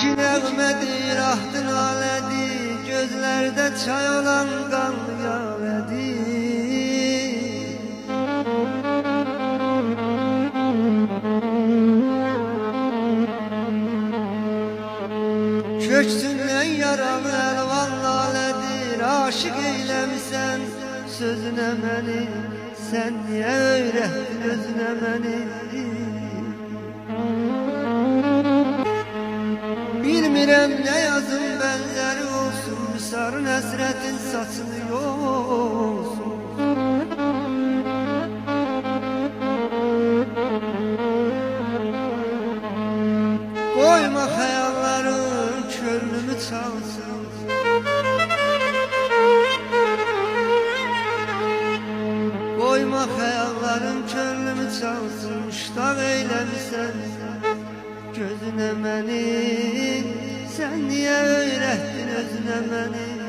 ki nəğmədir, ahdın alədir, gözlərdə çay olan qanlı yalədir. Köksündən yaralı əlvan lalədir, aşıq eyləmisən sözünə məni, sən niyə öyrətdin özünə məni? Bilmirəm nə yazım bənzəri olsun, sarı həsrətin saçını yolsun. Qoyma xəyalların könlümü çalsın, qoyma xəyalların könlümü çalsın. Müştaq eyləmisən gözünə məni, sən niyə öyrətdin özünə məni?